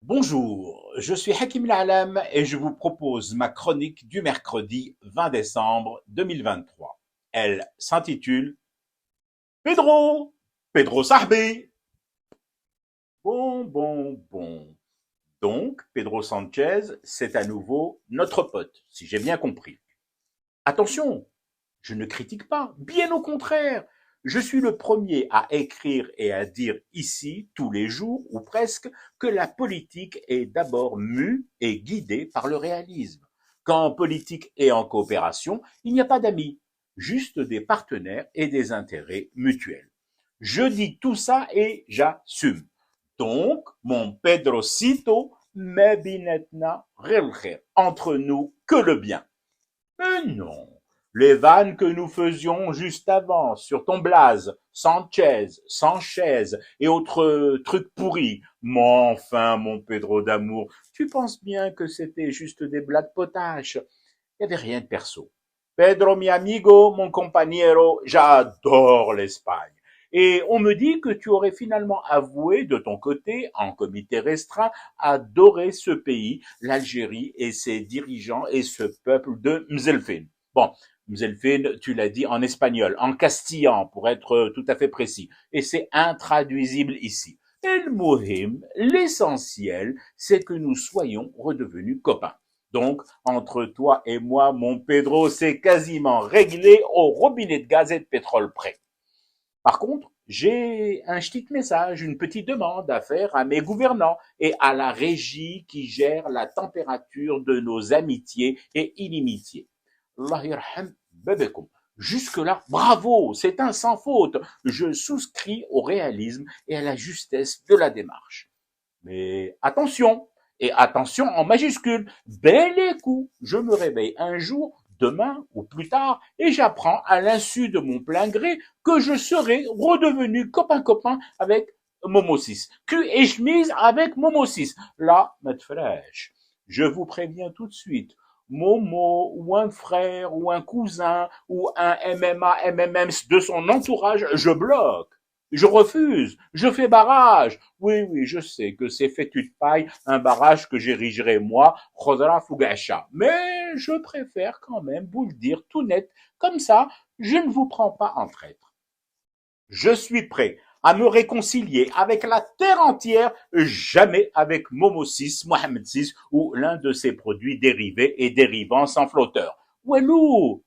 Bonjour, je suis Hakim Lalam et je vous propose ma chronique du mercredi 20 décembre 2023. Elle s'intitule Pedro, Pedro Sahbi. Bon. Donc, Pedro Sanchez, c'est à nouveau notre pote, si j'ai bien compris. Attention, je ne critique pas, bien au contraire. Je suis le premier à écrire et à dire ici, tous les jours, ou presque, que la politique est d'abord mue et guidée par le réalisme. Qu'en politique et en coopération, il n'y a pas d'amis, juste des partenaires et des intérêts mutuels. Je dis tout ça et j'assume. Donc, mon Pedrocito, mebinetna rilcher. Entre nous, que le bien. Mais non. Les vannes que nous faisions juste avant sur ton blaze, Sanchez, Sanchez et autres trucs pourris. Mais enfin, mon Pedro d'amour, tu penses bien que c'était juste des blagues potaches. Il n'y avait rien de perso. Pedro, mi amigo, mon compagnero, j'adore l'Espagne. Et on me dit que tu aurais finalement avoué de ton côté, en comité restreint, adorer ce pays, l'Algérie et ses dirigeants et ce peuple de Mzelfine. Bon, Mzelfine, tu l'as dit en espagnol, en castillan pour être tout à fait précis. Et c'est intraduisible ici. Et le mohim, l'essentiel, c'est que nous soyons redevenus copains. Donc, entre toi et moi, mon Pedro, c'est quasiment réglé au robinet de gaz et de pétrole près. Par contre, j'ai un petit message, une petite demande à faire à mes gouvernants et à la régie qui gère la température de nos amitiés et inimitiés. Allah yarham babakoum. Jusque-là, bravo, c'est un sans faute. Je souscris au réalisme et à la justesse de la démarche. Mais attention, et attention en majuscule, bel écoute, je me réveille un jour, demain ou plus tard, et j'apprends à l'insu de mon plein gré que je serai redevenu copain-copain avec Momo 6. Cul et chemise avec Momo 6. Là, maître fraîche, je vous préviens tout de suite, Momo ou un frère ou un cousin ou un MMA, MMM de son entourage, je bloque. Je refuse, je fais barrage. Oui, je sais que c'est fétu de paille, un barrage que j'érigerai moi, Khodra Fougacha. Mais je préfère quand même vous le dire tout net, comme ça, je ne vous prends pas en traître. Je suis prêt à me réconcilier avec la terre entière, jamais avec Momo 6, Mohamed 6 ou l'un de ses produits dérivés et dérivants sans flotteur. Ouelou.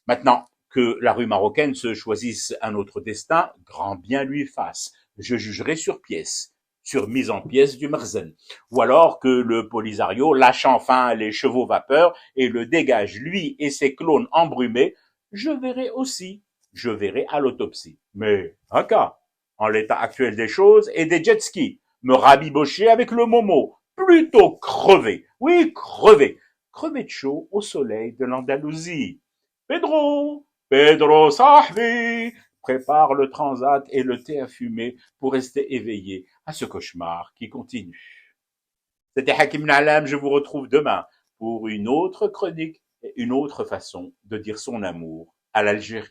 Maintenant que la rue marocaine se choisisse un autre destin, grand bien lui fasse. Je jugerai sur pièce, sur mise en pièce du Merzen. Ou alors que le Polisario lâche enfin les chevaux vapeurs et le dégage lui et ses clones embrumés, je verrai aussi, je verrai à l'autopsie. Mais un cas, en l'état actuel des choses et des jet skis, me rabibocher avec le Momo, plutôt crever, oui crever, crever de chaud au soleil de l'Andalousie. Pedro Sahbi, prépare le transat et le thé à fumer pour rester éveillé à ce cauchemar qui continue. C'était Hakim Nalam, je vous retrouve demain pour une autre chronique et une autre façon de dire son amour à l'Algérie.